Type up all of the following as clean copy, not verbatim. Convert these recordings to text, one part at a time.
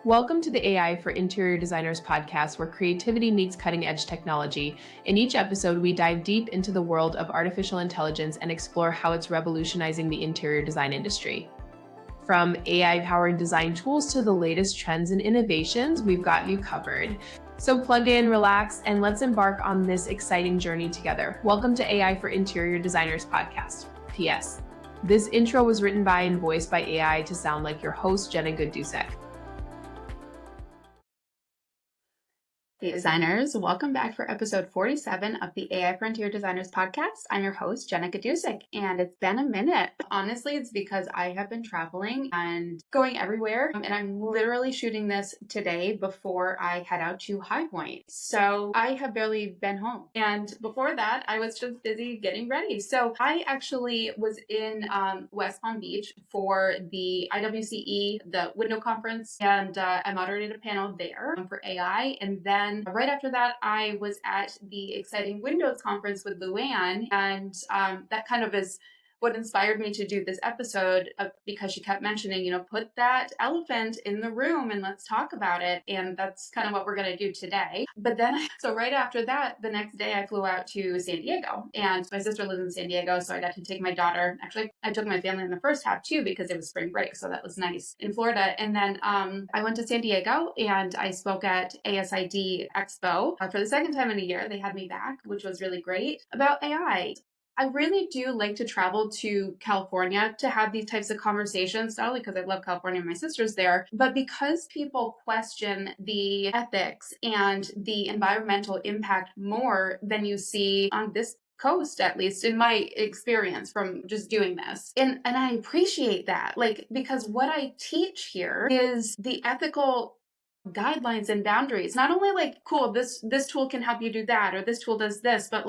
Welcome to the AI for Interior Designers podcast, where creativity meets cutting edge technology. In each episode, we dive deep into the world of artificial intelligence and explore how it's revolutionizing the interior design industry. From AI-powered design tools to the latest trends and innovations, we've got you covered. So plug in, relax, and let's embark on this exciting journey together. Welcome to AI for Interior Designers podcast. P.S. This intro was written by and voiced by AI to sound like your host, Jenna Gaidusek. Hey designers, welcome back for episode 47 of the AI for Interior Designers podcast. I'm your host, Jenna Gaidusek, and it's been a minute. Honestly, it's because I have been traveling and going everywhere, and I'm literally shooting this today before I head out to High Point. So I have barely been home. And before that, I was just busy getting ready. So I actually was in West Palm Beach for the IWCE, the window conference, and I moderated a panel there for AI. And then right after that, I was at the Exciting Windows conference with Luann, and that kind of is what inspired me to do this episode because she kept mentioning, put that elephant in the room and let's talk about it. And that's kind of what we're going to do today. But then, so right after that, the next day I flew out to San Diego, and my sister lives in San Diego. So I got to take my daughter. Actually, I took my family in the first half too, because it was spring break. So that was nice in Florida. And then I went to San Diego and I spoke at ASID Expo for the second time in a year. They had me back, which was really great, about AI. I really do like to travel to California to have these types of conversations, not only because I love California and my sister's there, but because people question the ethics and the environmental impact more than you see on this coast, at least in my experience from just doing this. And I appreciate that, because what I teach here is the ethical guidelines and boundaries. Not only cool, this tool can help you do that, or this tool does this, but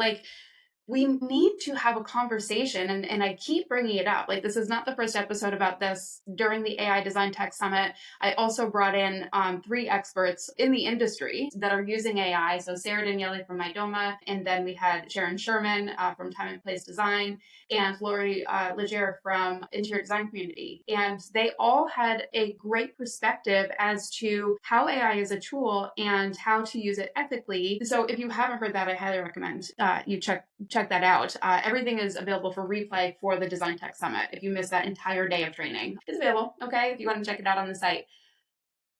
we need to have a conversation, and I keep bringing it up. This is not the first episode about this. During the AI Design Tech Summit, I also brought in 3 experts in the industry that are using AI. So Sarah Daniele from Idoma, and then we had Sharon Sherman from Time and Place Design, and Lori Legere from Interior Design Community. And they all had a great perspective as to how AI is a tool and how to use it ethically. So if you haven't heard that, I highly recommend you check that out. Everything is available for replay for the Design Tech Summit. If you missed that entire day of training, it's available, okay, if you want to check it out on the site.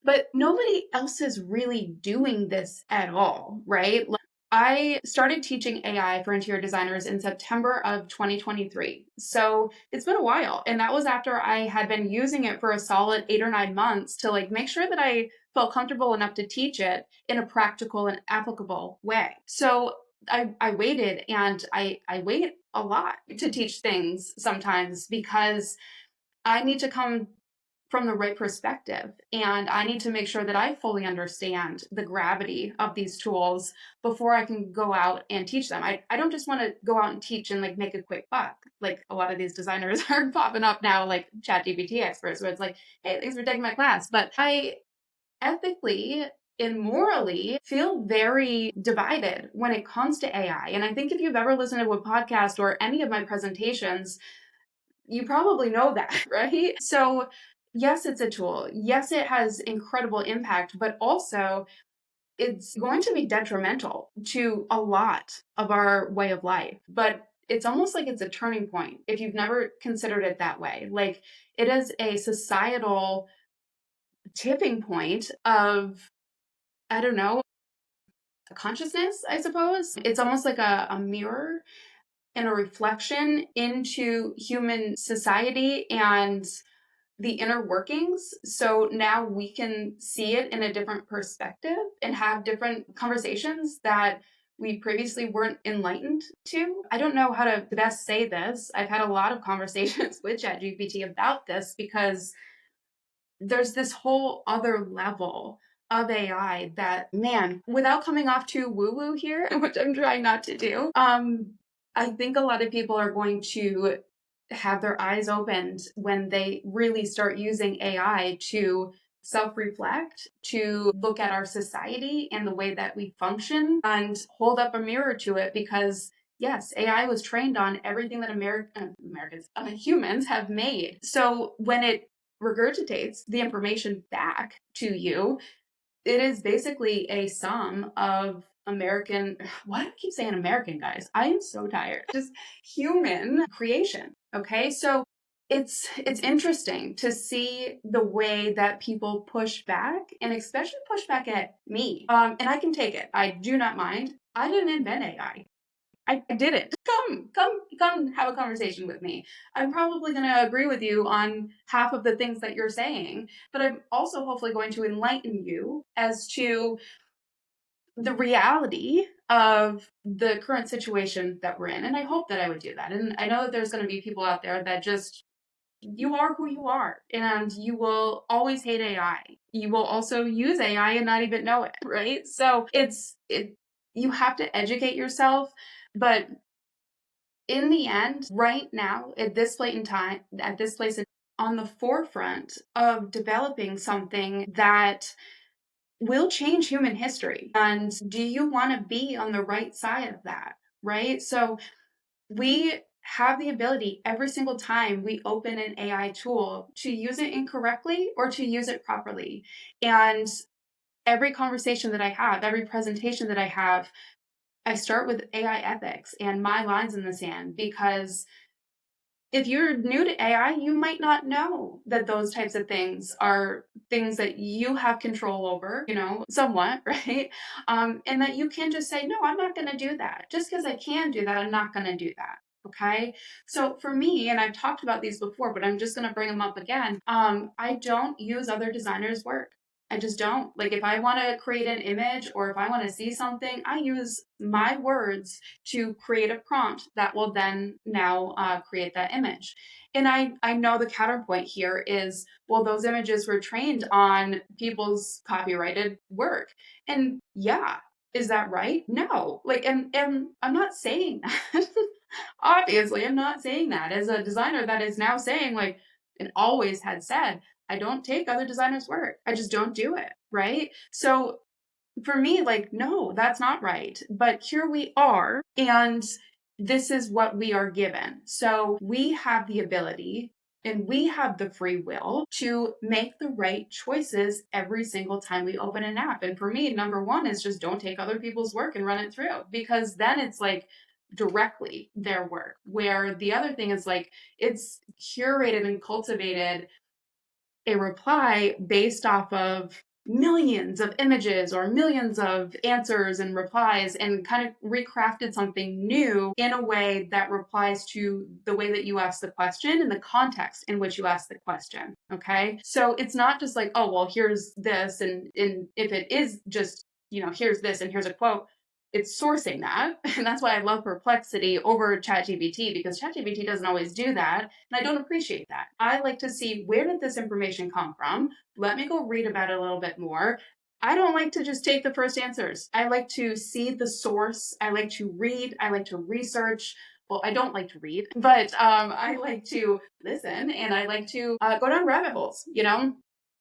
But nobody else is really doing this at all, right? I started teaching AI for interior designers in September of 2023. So it's been a while. And that was after I had been using it for a solid 8 or 9 months to make sure that I felt comfortable enough to teach it in a practical and applicable way. So I waited, and I wait a lot to teach things sometimes because I need to come from the right perspective, and I need to make sure that I fully understand the gravity of these tools before I can go out and teach them. I don't just want to go out and teach and make a quick buck. A lot of these designers are popping up now, like ChatGPT experts, where it's hey, thanks for taking my class. But I ethically and morally feel very divided when it comes to AI. And I think if you've ever listened to a podcast or any of my presentations, you probably know that, right? So yes, it's a tool. Yes, it has incredible impact, but also it's going to be detrimental to a lot of our way of life. But it's almost like it's a turning point if you've never considered it that way. It is a societal tipping point of, I don't know, consciousness, I suppose. It's almost like a mirror and a reflection into human society and the inner workings. So now we can see it in a different perspective and have different conversations that we previously weren't enlightened to. I don't know how to best say this. I've had a lot of conversations with ChatGPT about this because there's this whole other level of AI that, man, without coming off too woo-woo here, which I'm trying not to do, I think a lot of people are going to have their eyes opened when they really start using AI to self-reflect, to look at our society and the way that we function and hold up a mirror to it, because yes, AI was trained on everything that humans have made. So when it regurgitates the information back to you. It is basically a sum of American, why do I keep saying American, guys? I am so tired. Just human creation. Okay. So it's interesting to see the way that people push back, and especially push back at me. And I can take it. I do not mind. I didn't invent AI. I didn't. Come have a conversation with me. I'm probably going to agree with you on half of the things that you're saying, but I'm also hopefully going to enlighten you as to the reality of the current situation that we're in. And I hope that I would do that. And I know that there's going to be people out there that just, you are who you are, and you will always hate AI. You will also use AI and not even know it, right? So you have to educate yourself, but in the end, right now, at this point in time, at this place, on the forefront of developing something that will change human history. And do you want to be on the right side of that? Right? So we have the ability every single time we open an AI tool to use it incorrectly or to use it properly. And every conversation that I have, every presentation that I have, I start with AI ethics and my lines in the sand, because if you're new to AI, you might not know that those types of things are things that you have control over, somewhat, right? And that you can just say, no, I'm not going to do that. Just because I can do that, I'm not going to do that. Okay. So for me, and I've talked about these before, but I'm just going to bring them up again. I don't use other designers' work. I just don't. Like, if I want to create an image or if I want to see something, I use my words to create a prompt that will then now create that image. And I know the counterpoint here is, well, those images were trained on people's copyrighted work. And yeah, is that right? No. Like, and I'm not saying that. Obviously, I'm not saying that as a designer that is now saying, like, and always had said, I don't take other designers' work. I just don't do it. Right. So for me, like, no, that's not right. But here we are, and this is what we are given. So we have the ability and we have the free will to make the right choices every single time we open an app. And for me, number one is just don't take other people's work and run it through, because then it's like directly their work. Where the other thing is like, it's curated and cultivated a reply based off of millions of images or millions of answers and replies, and kind of recrafted something new in a way that replies to the way that you ask the question and the context in which you ask the question. Okay. So it's not just like, oh, well, here's this. And if it is just, here's this and here's a quote, it's sourcing that. And that's why I love Perplexity over ChatGPT, because ChatGPT doesn't always do that. And I don't appreciate that. I like to see, where did this information come from? Let me go read about it a little bit more. I don't like to just take the first answers. I like to see the source. I like to read. I like to research. Well, I don't like to read, but I like to listen, and I like to go down rabbit holes,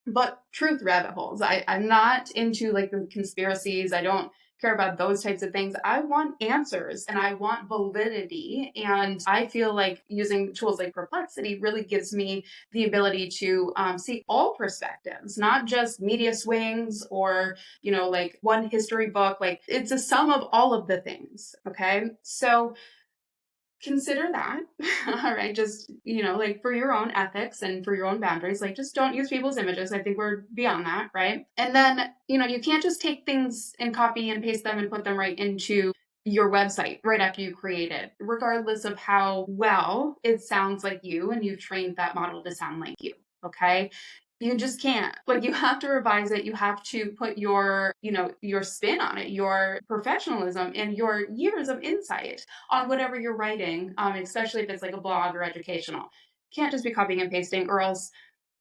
but truth rabbit holes. I'm not into like the conspiracies. I don't care about those types of things. I want answers and I want validity. And I feel like using tools like Perplexity really gives me the ability to see all perspectives, not just media swings or, like one history book. Like, it's a sum of all of the things. Okay. So consider that. All right. Just, like, for your own ethics and for your own boundaries, like, just don't use people's images. I think we're beyond that. Right. And then, you can't just take things and copy and paste them and put them right into your website right after you create it, regardless of how well it sounds like you and you've trained that model to sound like you. Okay. You just can't. Like, you have to revise it. You have to put your, your spin on it, your professionalism and your years of insight on whatever you're writing, especially if it's like a blog or educational. Can't just be copying and pasting, or else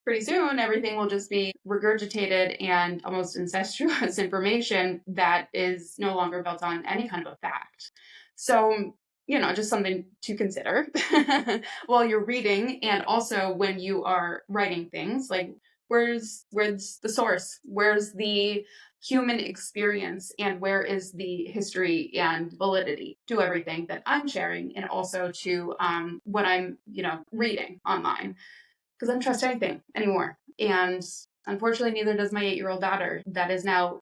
pretty soon everything will just be regurgitated and almost incestuous information that is no longer built on any kind of a fact. So, just something to consider while you're reading, and also when you are writing things. Like, where's the source? Where's the human experience, and where is the history and validity to everything that I'm sharing, and also to what I'm reading online? because I don't trust anything anymore. And unfortunately, neither does my 8-year-old daughter. That is now,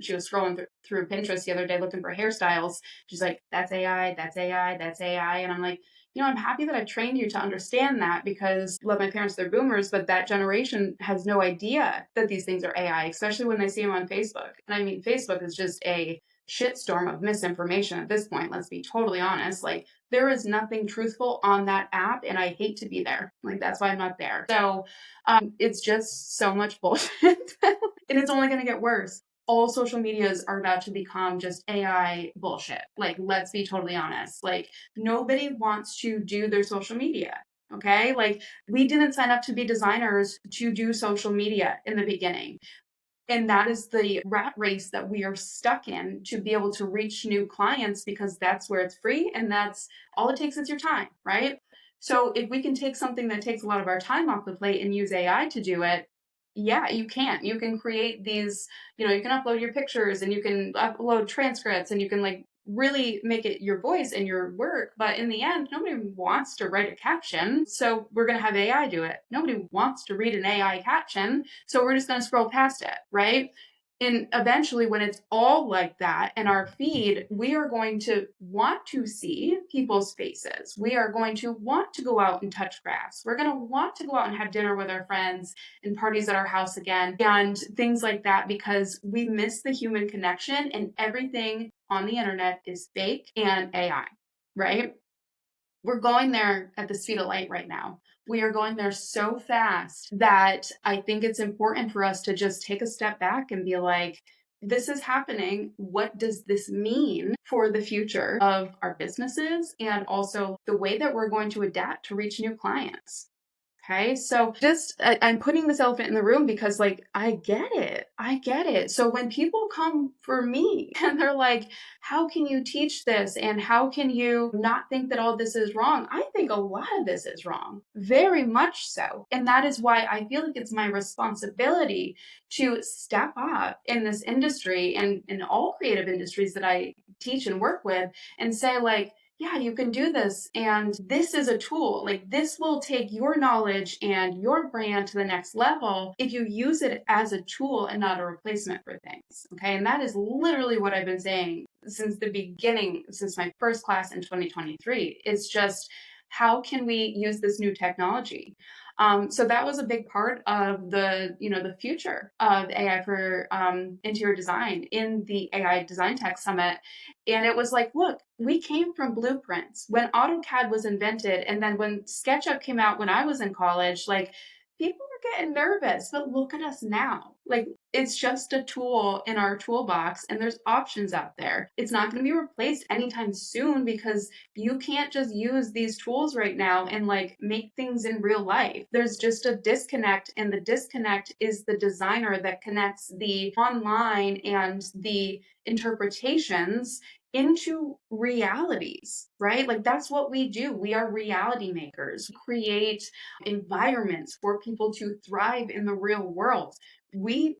she was scrolling through Pinterest the other day looking for hairstyles. She's like, that's AI, that's AI, that's AI. And I'm like, I'm happy that I've trained you to understand that, because love my parents, they're boomers, but that generation has no idea that these things are AI, especially when they see them on Facebook. And I mean, Facebook is just a shitstorm of misinformation at this point. Let's be totally honest. Like, there is nothing truthful on that app, and I hate to be there. Like, that's why I'm not there. So it's just so much bullshit. And it's only going to get worse. All social medias are about to become just AI bullshit. Like, let's be totally honest. Like, nobody wants to do their social media. Okay. Like, we didn't sign up to be designers to do social media in the beginning. And that is the rat race that we are stuck in to be able to reach new clients, because that's where it's free and that's all it takes is your time, right? So if we can take something that takes a lot of our time off the plate and use AI to do it, yeah, you can. You can create these, you can upload your pictures and you can upload transcripts and you can like really make it your voice and your work. But in the end, nobody wants to write a caption. So we're going to have AI do it. Nobody wants to read an AI caption. So we're just going to scroll past it, right? And eventually, when it's all like that in our feed, we are going to want to see people's faces. We are going to want to go out and touch grass. We're going to want to go out and have dinner with our friends and parties at our house again and things like that, because we miss the human connection, and everything on the internet is fake and AI, right? We're going there at the speed of light right now. We are going there so fast that I think it's important for us to just take a step back and be like, this is happening. What does this mean for the future of our businesses and also the way that we're going to adapt to reach new clients? Okay, so I'm putting this elephant in the room because, like, I get it. I get it. So when people come for me and they're like, how can you teach this? And how can you not think that all this is wrong? I think a lot of this is wrong, very much so. And that is why I feel like it's my responsibility to step up in this industry and in all creative industries that I teach and work with and say, like, yeah, you can do this. And this is a tool. Like, this will take your knowledge and your brand to the next level if you use it as a tool and not a replacement for things. Okay. And that is literally what I've been saying since the beginning, since my first class in 2023. It's just, how can we use this new technology? So that was a big part of the future of AI for interior design in the AI Design Tech Summit. And it was like, look, we came from blueprints. When AutoCAD was invented, and then when SketchUp came out when I was in college, like, people were getting nervous. But look at us now. Like, it's just a tool in our toolbox, and there's options out there. It's not going to be replaced anytime soon, because you can't just use these tools right now and like make things in real life. There's just a disconnect, and the disconnect is the designer that connects the online and the interpretations into realities, right? Like, that's what we do. We are reality makers, create environments for people to thrive in the real world. We're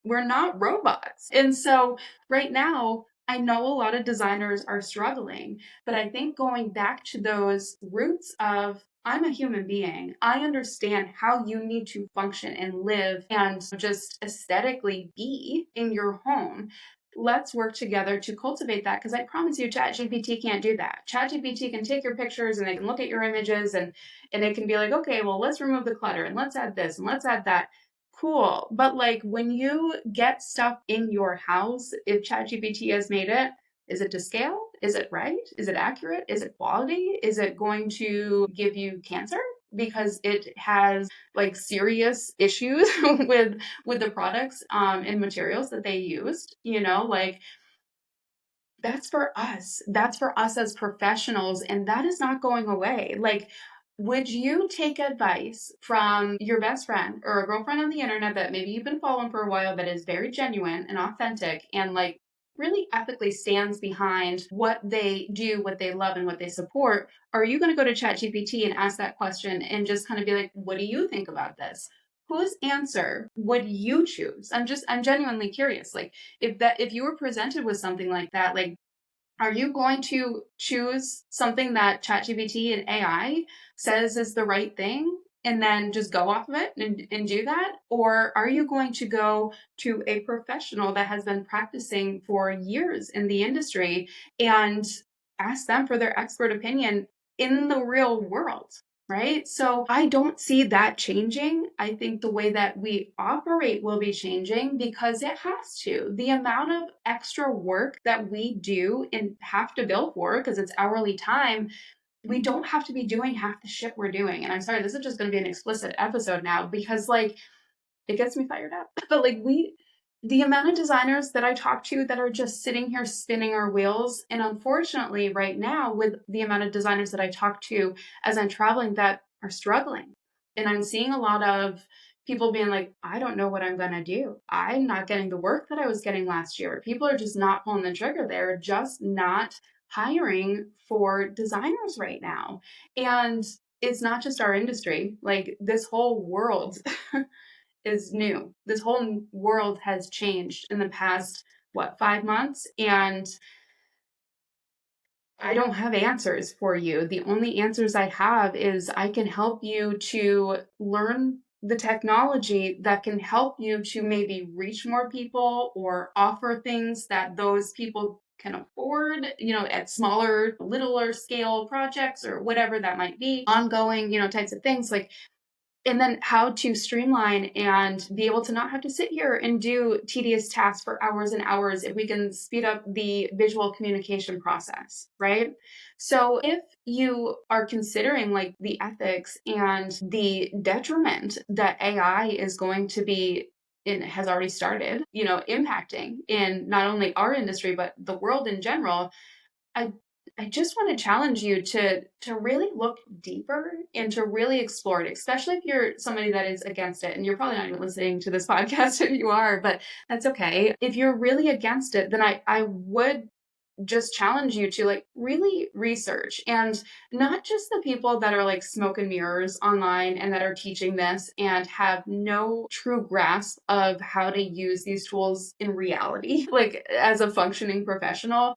not robots. And so right now, I know a lot of designers are struggling, but I think going back to those roots of, I'm a human being. I understand how you need to function and live and just aesthetically be in your home. Let's work together to cultivate that, because I promise you, ChatGPT can't do that. ChatGPT can take your pictures and they can look at your images and it can be like, okay, well, let's remove the clutter and let's add this and let's add that. Cool. But like, when you get stuff in your house, if ChatGPT has made it, is it to scale? Is it right? Is it accurate? Is it quality? Is it going to give you cancer because it has like serious issues with the products and materials that they used? Like, that's for us. That's for us as professionals, and that is not going away. Like, would you take advice from your best friend or a girlfriend on the internet that maybe you've been following for a while that is very genuine and authentic and like really ethically stands behind what they do, what they love, and what they support? Or are you going to go to ChatGPT and ask that question and just kind of be like, what do you think about this? Whose answer would you choose? I'm genuinely curious. Like, if you were presented with something like that, like, are you going to choose something that ChatGPT and AI says is the right thing? and then just go off of it and do that? Or are you going to go to a professional that has been practicing for years in the industry and ask them for their expert opinion in the real world? Right? So I don't see that changing. I think the way that we operate will be changing because it has to. The amount of extra work that we do and have to bill for because it's hourly time, we don't have to be doing half the shit we're doing. And I'm sorry, this is just going to be an explicit episode now because like it gets me fired up. But like the amount of designers that I talk to that are just sitting here spinning our wheels. And unfortunately, right now, with the amount of designers that I talk to as I'm traveling that are struggling. And I'm seeing a lot of people being like, I don't know what I'm going to do. I'm not getting the work that I was getting last year. People are just not pulling the trigger. They're just not hiring for designers right now. And it's not just our industry, like this whole world is new. This whole world has changed in the past, 5 months? And I don't have answers for you. The only answers I have is I can help you to learn the technology that can help you to maybe reach more people or offer things that those people can afford, at smaller, littler scale projects or whatever that might be, ongoing, types of things. Like, and then how to streamline and be able to not have to sit here and do tedious tasks for hours and hours if we can speed up the visual communication process, right? So if you are considering like the ethics and the detriment that AI is going to be and has already started, impacting in not only our industry but the world in general, I I just want to challenge you to really look deeper and to really explore it, especially if you're somebody that is against it. And you're probably not even listening to this podcast if you are, but that's okay. If you're really against it, then I would just challenge you to like really research, and not just the people that are like smoke and mirrors online and that are teaching this and have no true grasp of how to use these tools in reality, like as a functioning professional.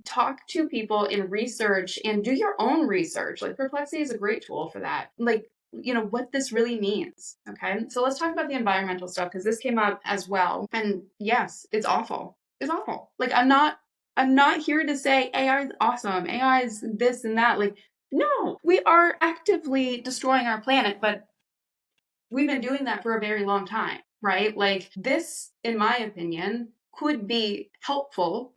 Talk to people and research and do your own research. Like Perplexity is a great tool for that. Like, what this really means. Okay. So let's talk about the environmental stuff because this came up as well. And yes, it's awful. It's awful. Like I'm not here to say AI is awesome. AI is this and that. Like, no, we are actively destroying our planet, but we've been doing that for a very long time, right? Like this, in my opinion, could be helpful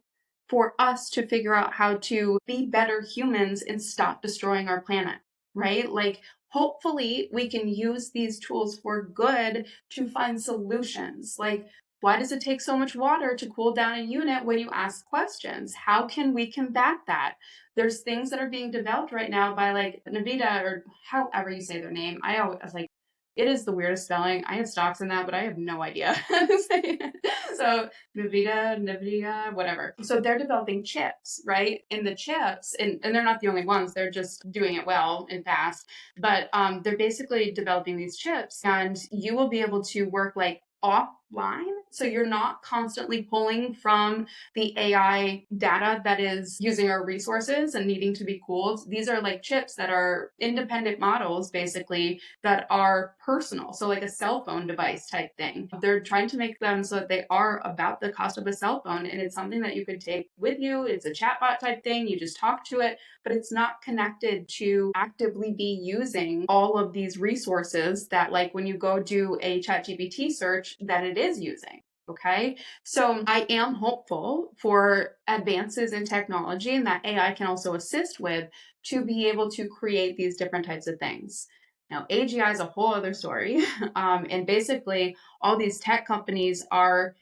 for us to figure out how to be better humans and stop destroying our planet, right? Like hopefully we can use these tools for good to find solutions. Like why does it take so much water to cool down a unit when you ask questions? How can we combat that? There's things that are being developed right now by like Nvidia or however you say their name. I was like, it is the weirdest spelling. I have stocks in that, but I have no idea how to say it. So Nvidia, whatever. So they're developing chips, right? And the chips, and they're not the only ones. They're just doing it well and fast. But they're basically developing these chips, and you will be able to work like offline. So you're not constantly pulling from the AI data that is using our resources and needing to be cooled. These are like chips that are independent models, basically, that are personal. So like a cell phone device type thing. They're trying to make them so that they are about the cost of a cell phone. And it's something that you could take with you. It's a chatbot type thing. You just talk to it, but it's not connected to actively be using all of these resources that like when you go do a ChatGPT search that it is using. Okay. So I am hopeful for advances in technology and that AI can also assist with to be able to create these different types of things. Now, AGI is a whole other story. And basically, all these tech companies are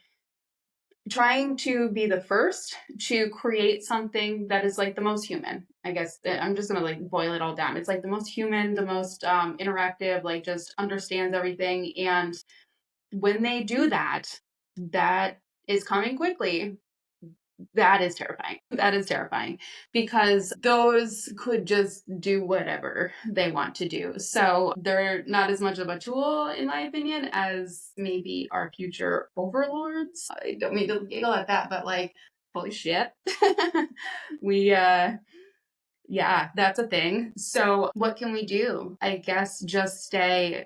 trying to be the first to create something that is like the most human. I guess I'm just going to like boil it all down. It's like the most human, the most interactive, like just understands everything. And when they do that, that is coming quickly. That is terrifying. That is terrifying because those could just do whatever they want to do. So they're not as much of a tool, in my opinion, as maybe our future overlords. I don't mean to giggle at that, but like, holy shit. we Yeah, that's a thing. So what can we do? I guess just stay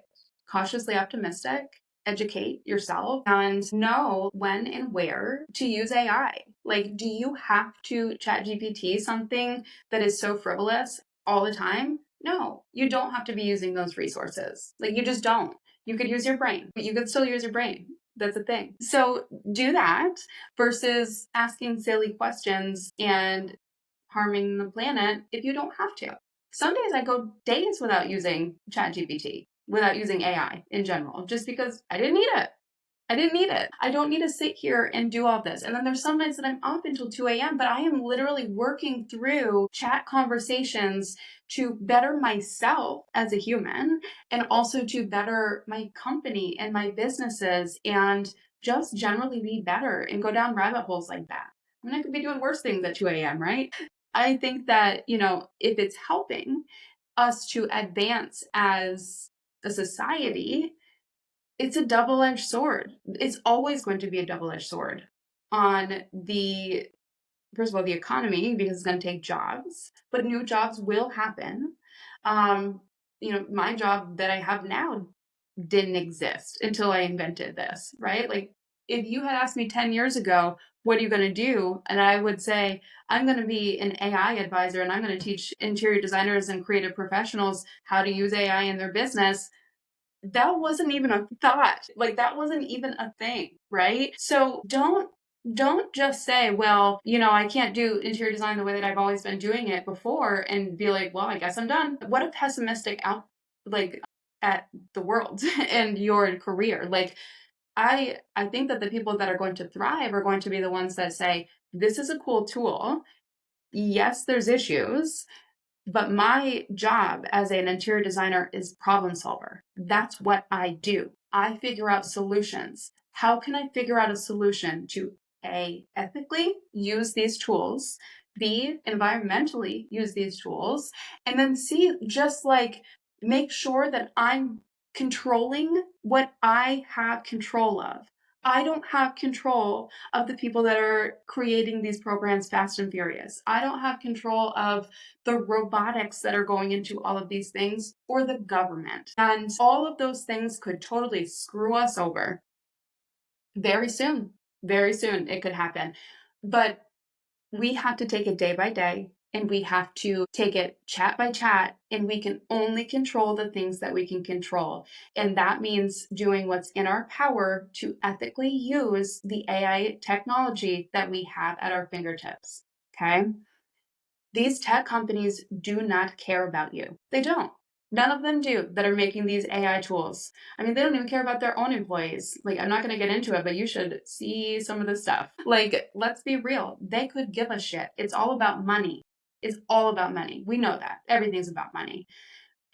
cautiously optimistic, educate yourself, and know when and where to use AI. Like, do you have to chat GPT something that is so frivolous all the time? No, you don't have to be using those resources. Like, you just don't. You could use your brain, but you could still use your brain. That's a thing. So do that versus asking silly questions and harming the planet if you don't have to. Some days I go days without using ChatGPT, without using AI in general, just because I didn't need it. I didn't need it. I don't need to sit here and do all this. And then there's some nights that I'm up until 2 a.m., but I am literally working through chat conversations to better myself as a human and also to better my company and my businesses and just generally be better and go down rabbit holes like that. I mean, I could be doing worse things at 2 a.m., right? I think that, if it's helping us to advance as a society, it's a double-edged sword. It's always going to be a double-edged sword on first of all, the economy, because it's going to take jobs, but new jobs will happen. My job that I have now didn't exist until I invented this, right? Like, if you had asked me 10 years ago, what are you going to do? And I would say, I'm going to be an AI advisor and I'm going to teach interior designers and creative professionals how to use AI in their business. That wasn't even a thought. Like, that wasn't even a thing, right? So don't just say, well, I can't do interior design the way that I've always been doing it before and be like, well, I guess I'm done. What a pessimistic at the world and your career. Like, I think that the people that are going to thrive are going to be the ones that say, this is a cool tool. Yes, there's issues, but my job as an interior designer is problem solver. That's what I do. I figure out solutions. How can I figure out a solution to A, ethically use these tools, B, environmentally use these tools, and then C, just like make sure that I'm controlling what I have control of. I don't have control of the people that are creating these programs fast and furious. I don't have control of the robotics that are going into all of these things, or the government. And all of those things could totally screw us over very soon. Very soon it could happen. But we have to take it day by day and we have to take it chat by chat, and we can only control the things that we can control. And that means doing what's in our power to ethically use the AI technology that we have at our fingertips. Okay? These tech companies do not care about you. They don't. None of them do that are making these AI tools. I mean, they don't even care about their own employees. Like, I'm not going to get into it, but you should see some of this stuff. Like, let's be real. They could give a shit. It's all about money. It's all about money. We know that. Everything's about money.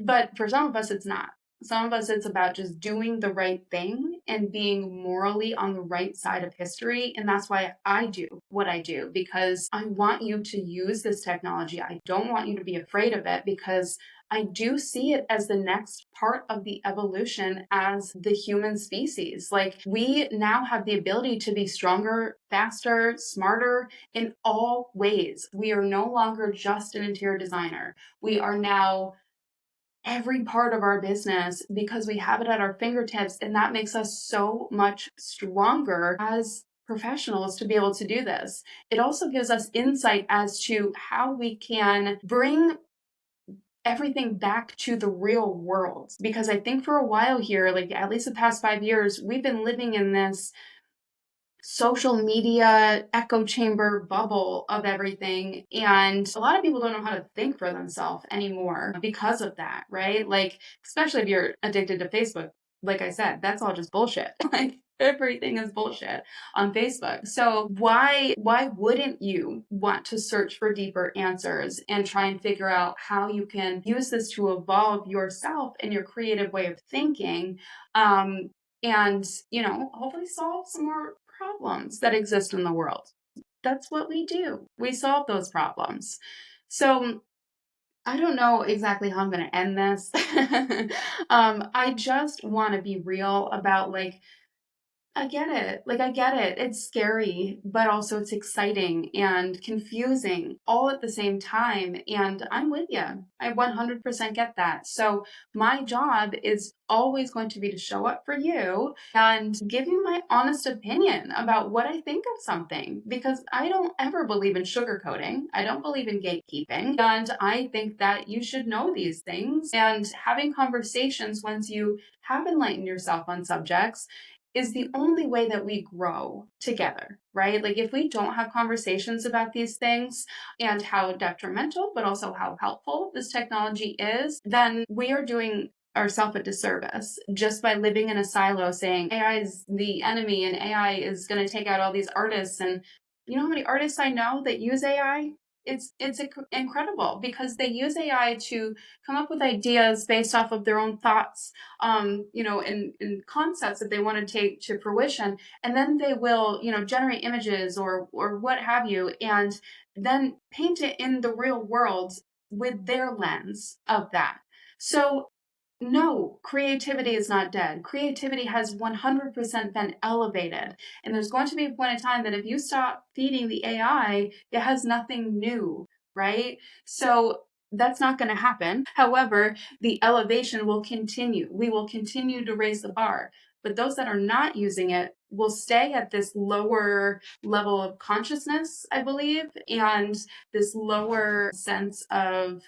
But for some of us, it's not. Some of us, it's about just doing the right thing and being morally on the right side of history. And that's why I do what I do, because I want you to use this technology. I don't want you to be afraid of it, because I do see it as the next part of the evolution as the human species. Like, we now have the ability to be stronger, faster, smarter in all ways. We are no longer just an interior designer. We are now every part of our business because we have it at our fingertips. And that makes us so much stronger as professionals to be able to do this. It also gives us insight as to how we can bring everything back to the real world. Because I think for a while here, like at least the past 5 years, we've been living in this social media echo chamber bubble of everything. And a lot of people don't know how to think for themselves anymore because of that, right? Like, especially if you're addicted to Facebook. Like I said, that's all just bullshit. Like, everything is bullshit on Facebook. So why wouldn't you want to search for deeper answers and try and figure out how you can use this to evolve yourself and your creative way of thinking? And, hopefully solve some more problems that exist in the world. That's what we do. We solve those problems. So I don't know exactly how I'm going to end this. I just want to be real about, like, I get it. Like, I get it. It's scary, but also it's exciting and confusing all at the same time. And I'm with you. I 100% get that. So, my job is always going to be to show up for you and give you my honest opinion about what I think of something, because I don't ever believe in sugarcoating. I don't believe in gatekeeping. And I think that you should know these things. And having conversations once you have enlightened yourself on subjects is the only way that we grow together, right? Like, if we don't have conversations about these things and how detrimental, but also how helpful this technology is, then we are doing ourselves a disservice just by living in a silo saying AI is the enemy and AI is going to take out all these artists. And you know how many artists I know that use AI? It's incredible, because they use AI to come up with ideas based off of their own thoughts, and concepts that they want to take to fruition. And then they will, generate images or what have you, and then paint it in the real world with their lens of that. So no, creativity is not dead. Creativity has 100% been elevated. And there's going to be a point in time that if you stop feeding the AI, it has nothing new, right? So that's not going to happen. However, the elevation will continue. We will continue to raise the bar. But those that are not using it will stay at this lower level of consciousness, I believe, and this lower sense of,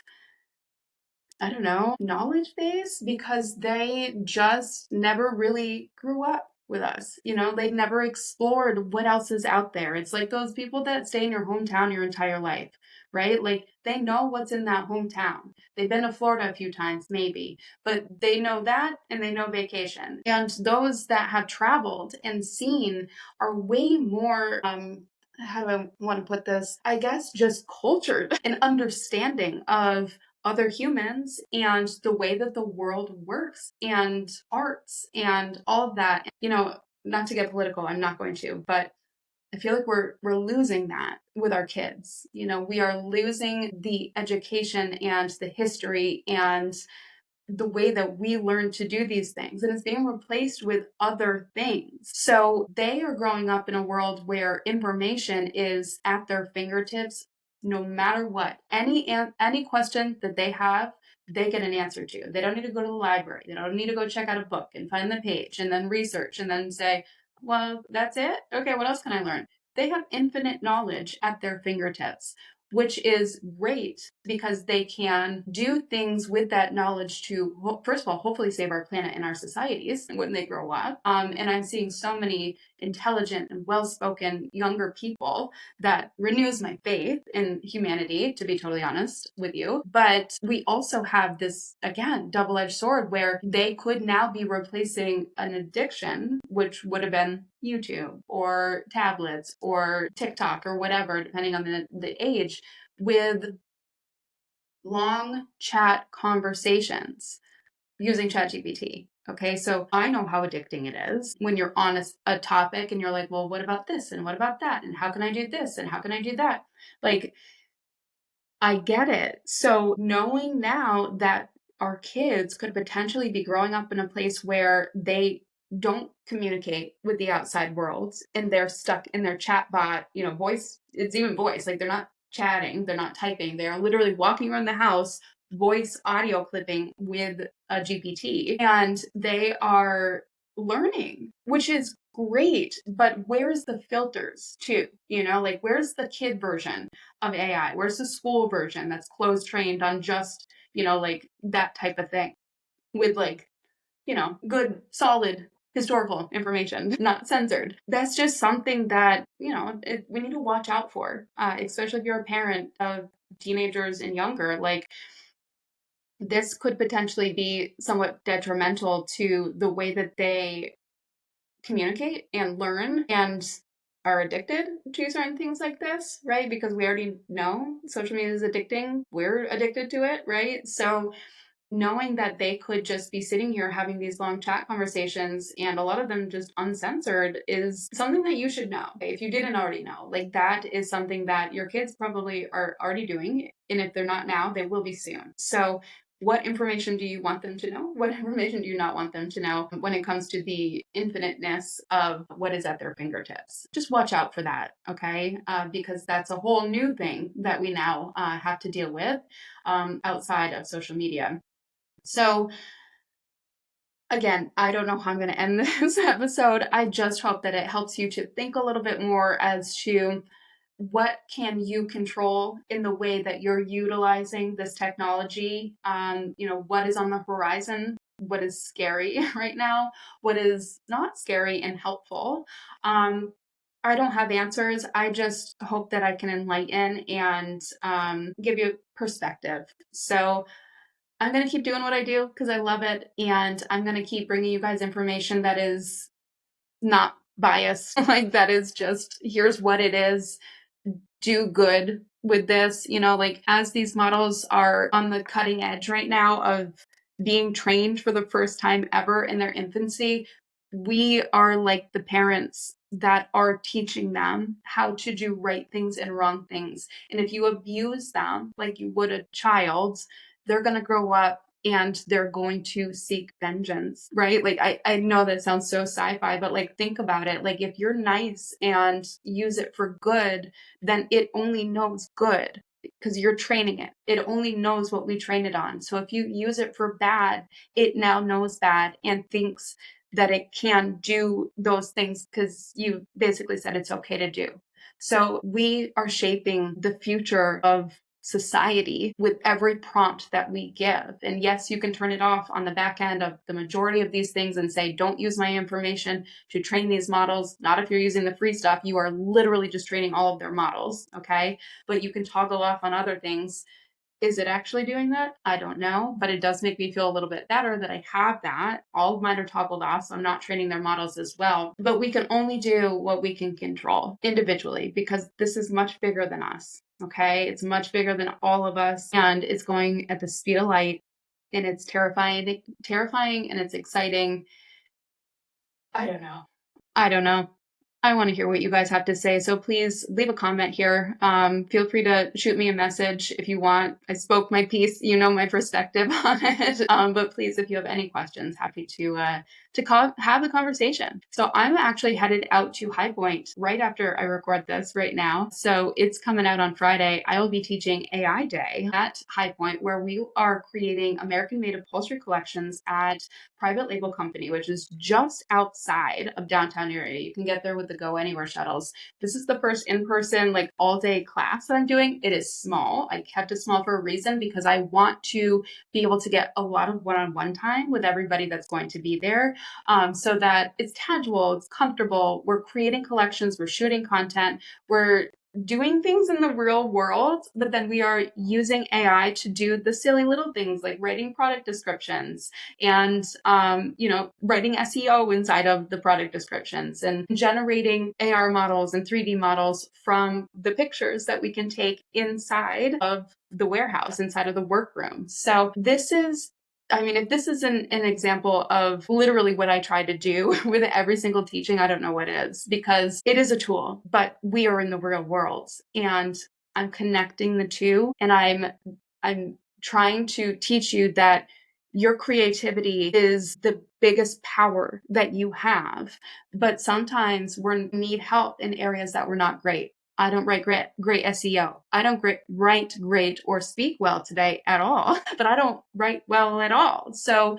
I don't know, knowledge base, because they just never really grew up with us. They never explored what else is out there. It's like those people that stay in your hometown your entire life, right? Like, they know what's in that hometown. They've been to Florida a few times, maybe, but they know that and they know vacation. And those that have traveled and seen are way more, how do I want to put this? I guess just cultured and understanding of other humans and the way that the world works and arts and all of that. Not to get political, I'm not going to, but I feel like we're losing that with our kids. We are losing the education and the history and the way that we learn to do these things, and it's being replaced with other things. So they are growing up in a world where information is at their fingertips no matter what. Any question that they have, they get an answer to. They don't need to go to the library. They don't need to go check out a book and find the page and then research and then say, well, that's it? Okay, what else can I learn? They have infinite knowledge at their fingertips, which is great because they can do things with that knowledge to, first of all, hopefully save our planet and our societies when they grow up. And I'm seeing so many intelligent and well-spoken younger people that renews my faith in humanity, to be totally honest with you. But we also have this, again, double-edged sword where they could now be replacing an addiction, which would have been YouTube or tablets or TikTok or whatever, depending on the age, with long chat conversations using ChatGPT. Okay, so I know how addicting it is when you're on a topic and you're like, well, what about this? And what about that? And how can I do this? And how can I do that? Like, I get it. So knowing now that our kids could potentially be growing up in a place where they don't communicate with the outside world and they're stuck in their chat bot, voice, it's even voice, like they're not chatting, they're not typing, they're literally walking around the house, voice audio clipping with a GPT, and they are learning, which is great. But where's the filters too? Like, where's the kid version of AI? Where's the school version that's closed trained on just, like that type of thing with good, solid historical information, not censored? That's just something that, we need to watch out for, especially if you're a parent of teenagers and younger. Like, this could potentially be somewhat detrimental to the way that they communicate and learn and are addicted to certain things like this, right? Because we already know social media is addicting. We're addicted to it, right? So knowing that they could just be sitting here having these long chat conversations and a lot of them just uncensored is something that you should know. If you didn't already know, like, that is something that your kids probably are already doing. And if they're not now, they will be soon. So what information do you want them to know? What information do you not want them to know when it comes to the infiniteness of what is at their fingertips? Just watch out for that, okay? Because that's a whole new thing that we now have to deal with outside of social media. So again, I don't know how I'm going to end this episode. I just hope that it helps you to think a little bit more as to what can you control in the way that you're utilizing this technology. What is on the horizon, what is scary right now, what is not scary and helpful. I don't have answers. I just hope that I can enlighten and give you perspective. So I'm going to keep doing what I do because I love it. And I'm going to keep bringing you guys information that is not biased. Like, that is just, here's what it is. Do good with this. As these models are on the cutting edge right now of being trained for the first time ever in their infancy, we are like the parents that are teaching them how to do right things and wrong things. And if you abuse them like you would a child, they're going to grow up and they're going to seek vengeance, right? I know that sounds so sci-fi, but think about it. If you're nice and use it for good, then it only knows good because you're training it. It only knows what we train it on. So if you use it for bad, it now knows bad and thinks that it can do those things because you basically said it's okay to do. So we are shaping the future of society with every prompt that we give. And yes, you can turn it off on the back end of the majority of these things and say, don't use my information to train these models. Not if you're using the free stuff. You are literally just training all of their models. Okay. But you can toggle off on other things. Is it actually doing that? I don't know, but it does make me feel a little bit better that I have that. All of mine are toggled off, so I'm not training their models as well. But we can only do what we can control individually because this is much bigger than us, okay? It's much bigger than all of us, and it's going at the speed of light, and it's terrifying and it's exciting. I don't know. I want to hear what you guys have to say. So please leave a comment here. Feel free to shoot me a message if you want. I spoke my piece. You know my perspective on it. But please, if you have any questions, happy to have the conversation. So I'm actually headed out to High Point right after I record this right now. So it's coming out on Friday. I will be teaching AI Day at High Point, where we are creating American-made upholstery collections at Private Label Company, which is just outside of downtown area. You can get there with the Go Anywhere shuttles. This is the first in-person all-day class that I'm doing. It is small. I kept it small for a reason because I want to be able to get a lot of one-on-one time with everybody that's going to be there, so that it's tangible, it's comfortable. We're creating collections, we're shooting content, we're doing things in the real world, but then we are using AI to do the silly little things like writing product descriptions and, writing SEO inside of the product descriptions and generating AR models and 3D models from the pictures that we can take inside of the warehouse, inside of the workroom. So if this is an example of literally what I try to do with every single teaching, I don't know what is, because it is a tool, but we are in the real world and I'm connecting the two, and I'm trying to teach you that your creativity is the biggest power that you have, but sometimes we need help in areas that we're not great. I don't write great SEO. I don't write great or speak well today at all, but I don't write well at all. So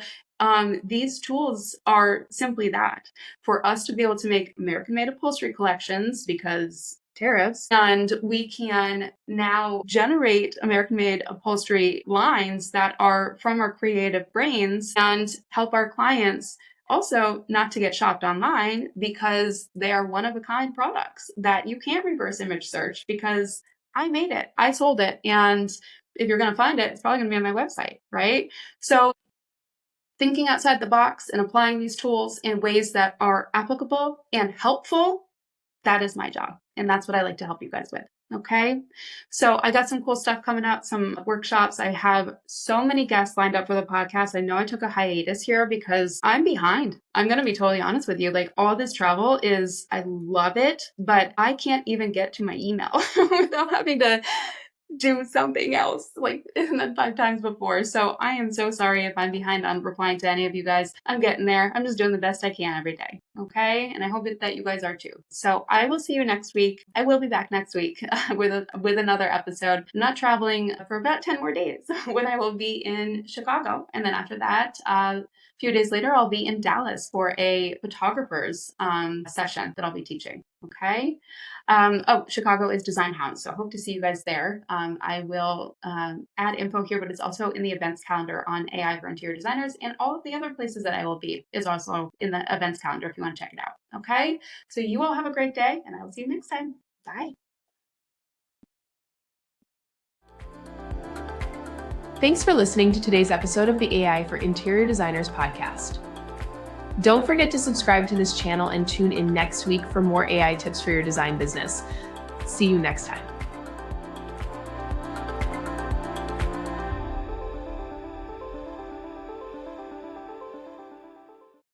these tools are simply that, for us to be able to make American-made upholstery collections because tariffs, and we can now generate American-made upholstery lines that are from our creative brains and help our clients also not to get shopped online because they are one-of-a-kind products that you can't reverse image search because I made it, I sold it, and if you're going to find it, it's probably going to be on my website, right? So thinking outside the box and applying these tools in ways that are applicable and helpful, that is my job. And that's what I like to help you guys with. Okay. So I got some cool stuff coming out, some workshops. I have so many guests lined up for the podcast. I know I took a hiatus here because I'm behind. I'm going to be totally honest with you. All this travel I love it, but I can't even get to my email without having to do something else like 5 times before. So I am so sorry if I'm behind on replying to any of you guys. I'm getting there. I'm just doing the best I can every day. Okay. And I hope that you guys are too. So I will see you next week. I will be back next week with another episode. I'm not traveling for about 10 more days when I will be in Chicago. And then after that, a few days later, I'll be in Dallas for a photographer's session that I'll be teaching. Okay. Chicago is Design House. So I hope to see you guys there. I will add info here, but it's also in the events calendar on AI for Interior Designers, and all of the other places that I will be is also in the events calendar if you want to check it out. Okay. So you all have a great day, and I will see you next time. Bye. Thanks for listening to today's episode of the AI for Interior Designers podcast. Don't forget to subscribe to this channel and tune in next week for more AI tips for your design business. See you next time.